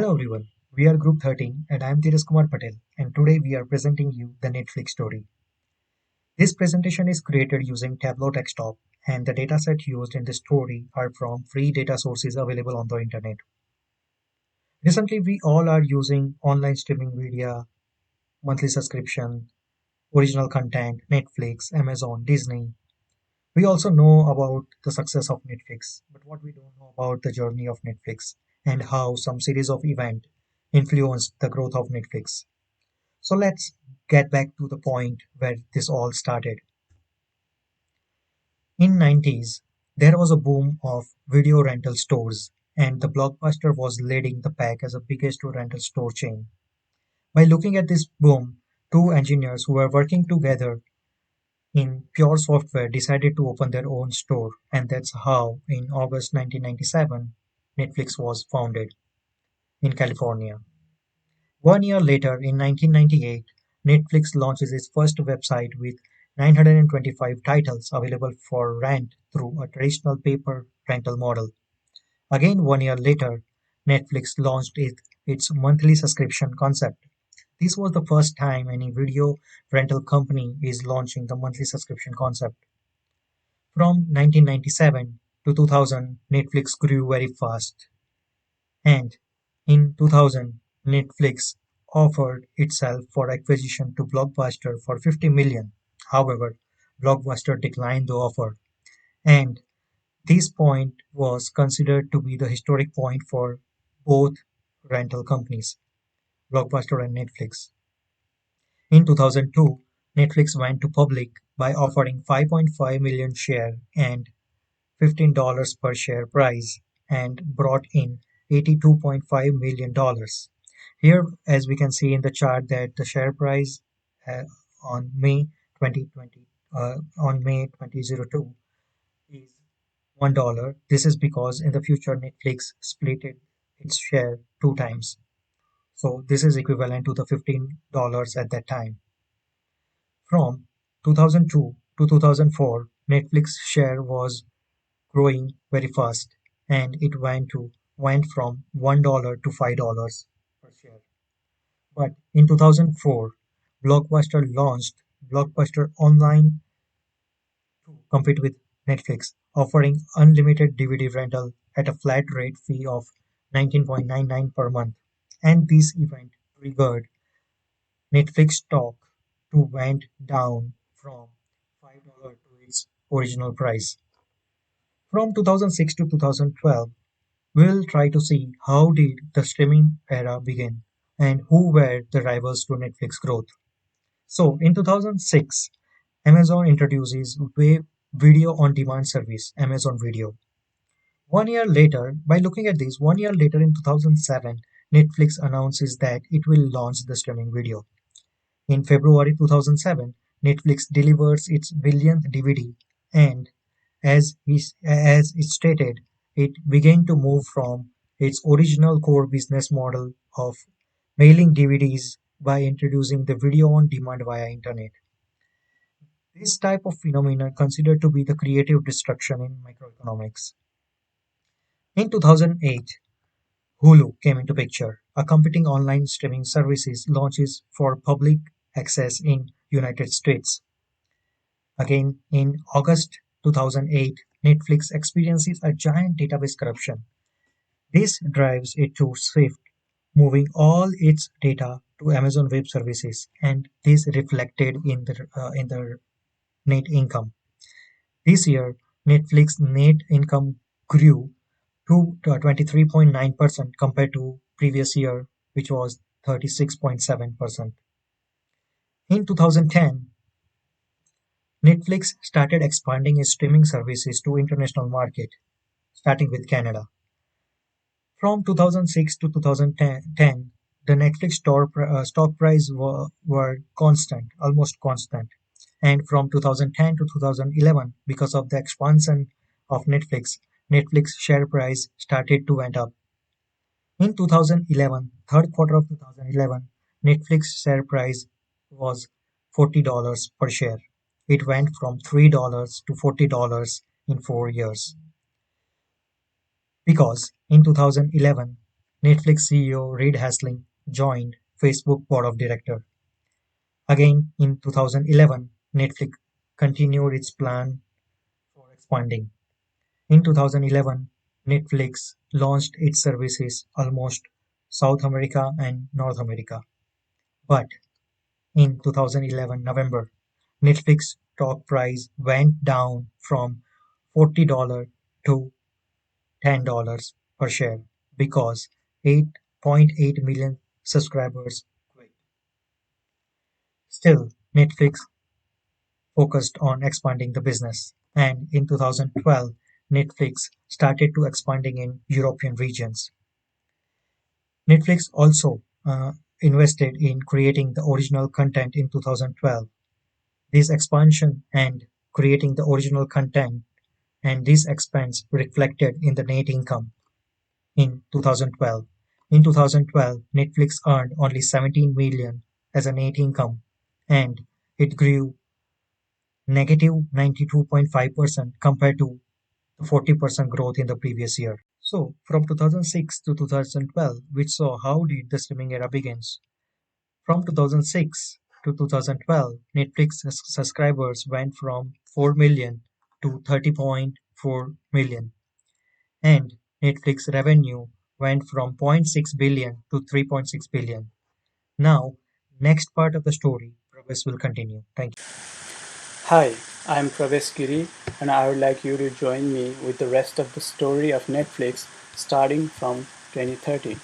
Hello everyone, we are Group 13 and I am Dheeraj Kumar Patel and today we are presenting you the Netflix story. This presentation is created using Tableau Desktop and the dataset used in the story are from free data sources available on the internet. Recently we all are using online streaming media, monthly subscription, original content, Netflix, Amazon, Disney. We also know about the success of Netflix, but what we don't know about the journey of Netflix and how some series of events influenced the growth of Netflix. So let's get back to the point where this all started. In 90s, there was a boom of video rental stores and the Blockbuster was leading the pack as the biggest rental store chain. By looking at this boom, two engineers who were working together in pure software decided to open their own store and that's how in August 1997 Netflix was founded in California. 1 year later, in 1998, Netflix launches its first website with 925 titles available for rent through a traditional paper rental model. Again, 1 year later, Netflix launched its monthly subscription concept. This was the first time any video rental company is launching the monthly subscription concept. From 1997 to 2000, Netflix grew very fast. And in 2000, Netflix offered itself for acquisition to Blockbuster for 50 million. However, Blockbuster declined the offer, and this point was considered to be the historic point for both rental companies, Blockbuster and Netflix. In 2002, Netflix went to public by offering 5.5 million share and $15 per share price and brought in $82.5 million. Here, as we can see in the chart, that the share price uh, on May 2020 on May 2002 is $1. This is because in the future Netflix split its share two times. So this is equivalent to the $15 at that time. From 2002 to 2004, Netflix share was growing very fast, and it went from $1 to $5 per share. But in 2004, Blockbuster launched Blockbuster Online to compete with Netflix, offering unlimited DVD rental at a flat rate fee of 19.99 per month. And this event triggered Netflix stock to went down from $5 to its original price. From 2006 to 2012, we'll try to see how did the streaming era begin and who were the rivals to Netflix growth. So in 2006, Amazon introduces video on demand service, Amazon Video. 1 year later, by looking at this, 1 year later in 2007, Netflix announces that it will launch the streaming video. In February 2007, Netflix delivers its billionth DVD and as it stated, it began to move from its original core business model of mailing DVDs by introducing the video on demand via internet. This type of phenomenon considered to be the creative destruction in microeconomics. In 2008, Hulu came into picture. A competing online streaming services launches for public access in United States. Again, in August 2008, Netflix experiences a giant database corruption. This drives it to Swift, moving all its data to Amazon Web Services, and this reflected in the net income. This year, Netflix net income grew to 23.9% compared to previous year, which was 36.7%. In 2010, Netflix started expanding its streaming services to international market, starting with Canada. From 2006 to 2010, the Netflix stock price were constant, almost constant. And from 2010 to 2011, because of the expansion of Netflix share price started to went up. In 2011, third quarter of 2011, Netflix share price was $40 per share. It went from $3 to $40 in 4 years. Because in 2011, Netflix CEO Reed Hastings joined Facebook board of directors. Again, in 2011, Netflix continued its plan for expanding. In 2011, Netflix launched its services almost South America and North America. But in 2011 November, Netflix stock price went down from $40 to $10 per share because 8.8 million subscribers quit. Still, Netflix focused on expanding the business, and in 2012, Netflix started to expanding in European regions. Netflix also invested in creating the original content in 2012. This expansion and creating the original content and this expense reflected in the net income in 2012. In 2012, Netflix earned only 17 million as a net income and it grew negative 92.5% compared to the 40% growth in the previous year. So, from 2006 to 2012, we saw how did the streaming era begins. From 2006 to 2012, Netflix subscribers went from 4 million to 30.4 million, and Netflix revenue went from zero point 0.6 billion to 3.6 billion. Now, next part of the story, Pravesh will continue. Thank you. Hi, I'm Pravesh Giri, and I would like you to join me with the rest of the story of Netflix starting from 2013.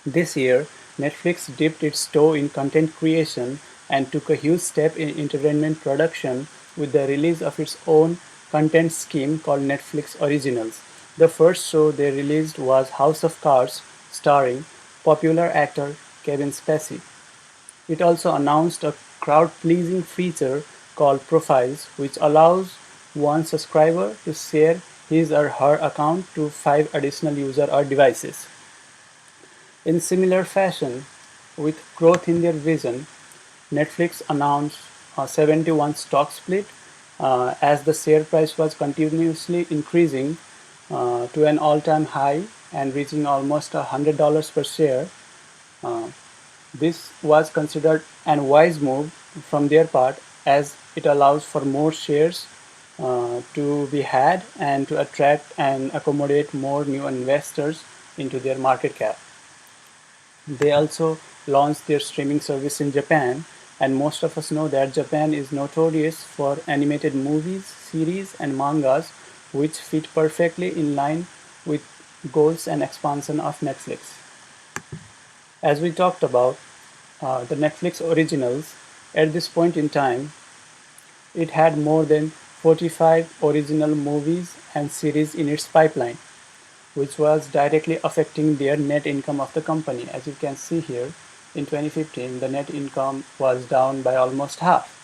This year, Netflix dipped its toe in content creation and took a huge step in entertainment production with the release of its own content scheme called Netflix Originals. The first show they released was House of Cards, starring popular actor Kevin Spacey. It also announced a crowd-pleasing feature called Profiles, which allows one subscriber to share his or her account to 5 additional users or devices. In similar fashion, with growth in their vision, Netflix announced a 71 stock split as the share price was continuously increasing to an all-time high and reaching almost $100 per share. Uh, this was considered an wise move from their part as it allows for more shares to be had and to attract and accommodate more new investors into their market cap. They also launched their streaming service in Japan, and most of us know that Japan is notorious for animated movies, series, and mangas, which fit perfectly in line with goals and expansion of Netflix. As we talked about, the Netflix originals, at this point in time, it had more than 45 original movies and series in its pipeline, which was directly affecting their net income of the company. As you can see here, in 2015, the net income was down by almost half.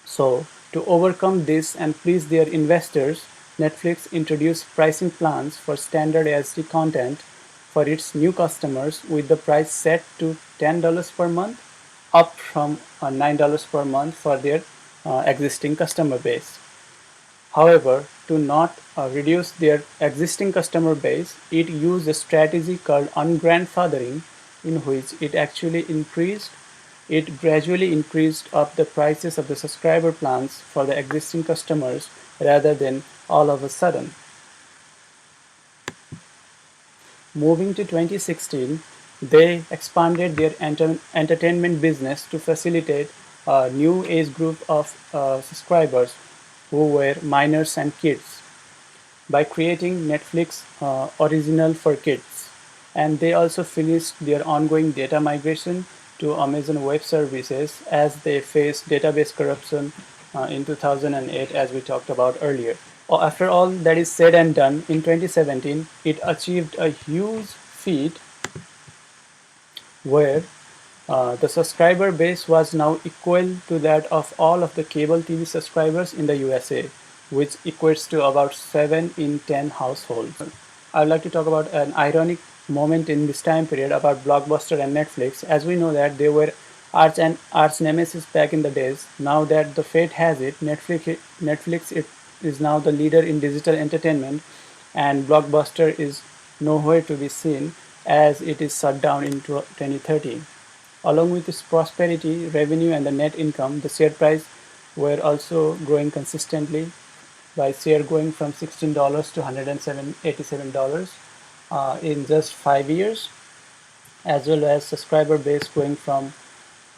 So, to overcome this and please their investors, Netflix introduced pricing plans for standard HD content for its new customers with the price set to $10 per month, up from $9 per month for their existing customer base. However, to not reduce their existing customer base, it used a strategy called ungrandfathering, in which it gradually increased up the prices of the subscriber plans for the existing customers rather than all of a sudden. Moving to 2016, they expanded their entertainment business to facilitate a new age group of subscribers who were minors and kids by creating Netflix Original for Kids. And they also finished their ongoing data migration to Amazon Web Services as they faced database corruption in 2008, as we talked about earlier. After all that is said and done, in 2017, it achieved a huge feat where the subscriber base was now equal to that of all of the cable TV subscribers in the USA, which equates to about 7 in 10 households. I'd like to talk about an ironic moment in this time period about Blockbuster and Netflix. As we know that they were arch nemesis back in the days. Now that the fate has it, Netflix is now the leader in digital entertainment, and Blockbuster is nowhere to be seen as it is shut down in 2030. Along with its prosperity, revenue, and the net income, the share price were also growing consistently, by share going from $16 to $187 in just 5 years, as well as subscriber base going from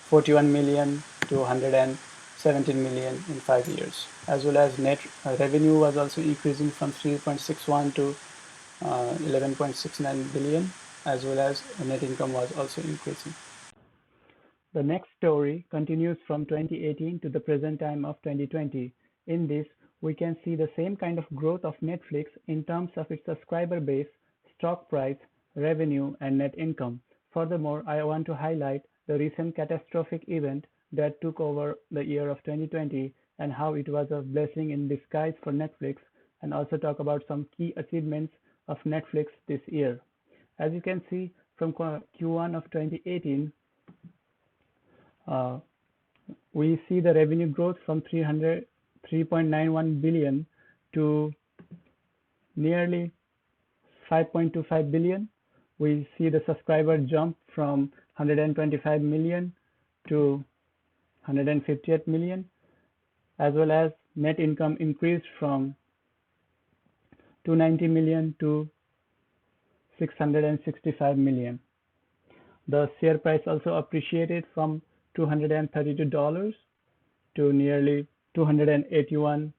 41 million to 117 million in 5 years, as well as net revenue was also increasing from 3.61 to 11.69 billion, as well as net income was also increasing. The next story continues from 2018 to the present time of 2020. In this, we can see the same kind of growth of Netflix in terms of its subscriber base, stock price, revenue, and net income. Furthermore, I want to highlight the recent catastrophic event that took over the year of 2020 and how it was a blessing in disguise for Netflix, and also talk about some key achievements of Netflix this year. As you can see from Q1 of 2018, uh, we see the revenue growth from 3.91 billion to nearly 5.25 billion. We see the subscriber jump from 125 million to 158 million, as well as net income increased from 290 million to 665 million. The share price also appreciated from $232 to nearly $281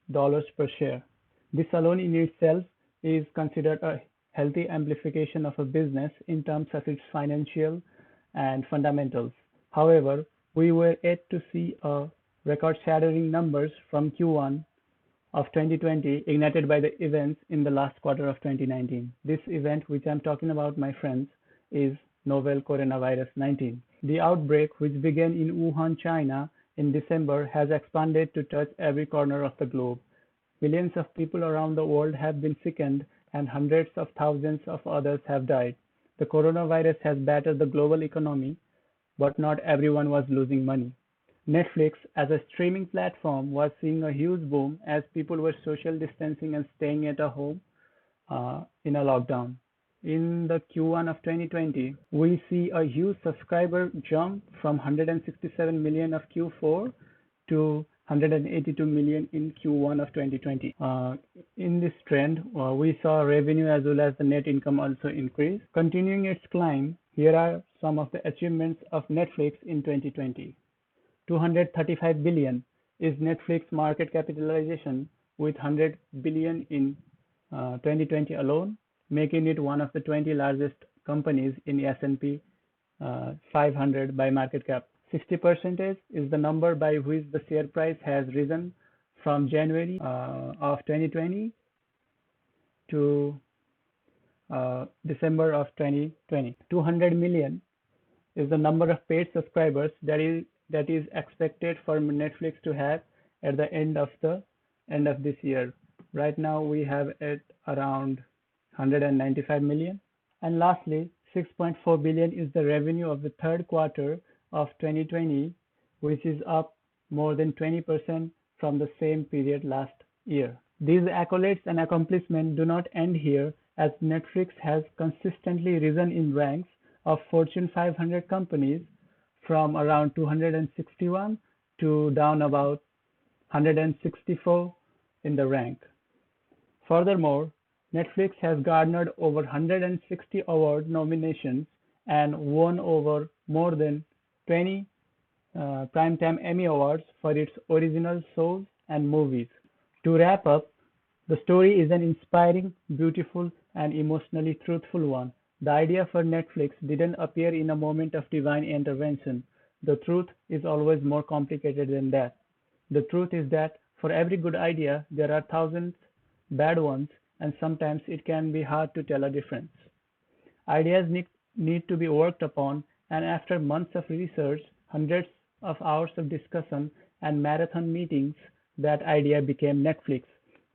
per share. This alone in itself is considered a healthy amplification of a business in terms of its financial and fundamentals. However, we were yet to see a record-shattering numbers from Q1 of 2020 ignited by the events in the last quarter of 2019. This event, which I'm talking about, my friends, is novel coronavirus 19. The outbreak, which began in Wuhan, China in December, has expanded to touch every corner of the globe. Millions of people around the world have been sickened and hundreds of thousands of others have died. The coronavirus has battered the global economy, but not everyone was losing money. Netflix, as a streaming platform, was seeing a huge boom as people were social distancing and staying at home in a lockdown. In the Q1 of 2020, we see a huge subscriber jump from 167 million of Q4 to 182 million in Q1 of 2020. In this trend, we saw revenue as well as the net income also increase. Continuing its climb, here are some of the achievements of Netflix in 2020. 235 billion is Netflix market capitalization, with 100 billion in 2020 alone, making it one of the 20 largest companies in the S&P 500 by market cap. 60% is the number by which the share price has risen from January of 2020 to December of 2020. 200 million is the number of paid subscribers that is expected for Netflix to have at the end of this year. Right now we have at around 195 million. And lastly, 6.4 billion is the revenue of the third quarter of 2020, which is up more than 20% from the same period last year. These accolades and accomplishments do not end here, as Netflix has consistently risen in ranks of Fortune 500 companies from around 261 to down about 164 in the rank. Furthermore, Netflix has garnered over 160 award nominations and won over more than 20 Primetime Emmy Awards for its original shows and movies. To wrap up, the story is an inspiring, beautiful, and emotionally truthful one. The idea for Netflix didn't appear in a moment of divine intervention. The truth is always more complicated than that. The truth is that for every good idea, there are thousands bad ones, and sometimes it can be hard to tell a difference. Ideas need to be worked upon, and after months of research, hundreds of hours of discussion, and marathon meetings, that idea became Netflix.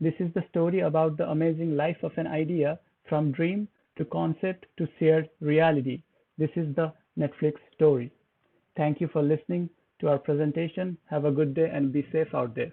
This is the story about the amazing life of an idea, from dream to concept to shared reality. This is the Netflix story. Thank you for listening to our presentation. Have a good day and be safe out there.